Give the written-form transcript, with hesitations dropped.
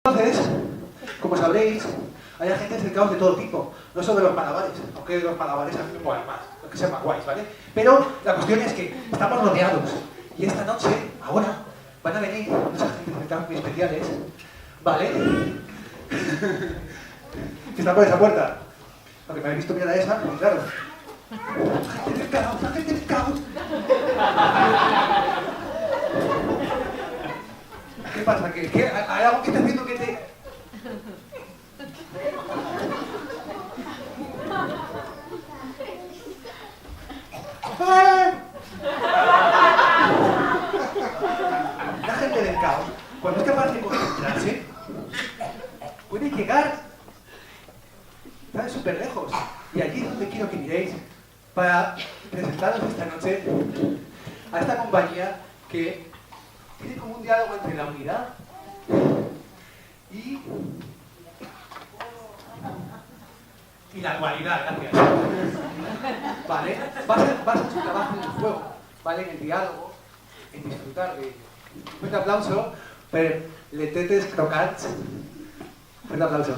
Entonces, como sabréis, hay agentes del caos de todo tipo, no solo de los malabares, aunque de los malabares a mí me molan más, los que sean más guays, ¿vale? Pero la cuestión es que estamos rodeados y esta noche, ahora, van a venir unos agentes del caos muy especiales, ¿vale? Que están por esa puerta. Porque me habéis visto mirar a esa, y claro. ¡Agentes del caos! ¡Agentes del caos! ¿Qué pasa? ¿Qué? ¿Hay algo que está haciendo que te...? La gente del caos, cuando es capaz de concentrarse, puede llegar, ¿sabes?, súper lejos. Y allí es donde quiero que miréis para presentaros esta noche a esta compañía que tiene como un diálogo entre la unidad y la dualidad, gracias. ¿Vale? Va a ser su trabajo en el juego, ¿vale? En el diálogo, en disfrutar de ello. Un fuerte aplauso per les tetes crocants. Un fuerte aplauso.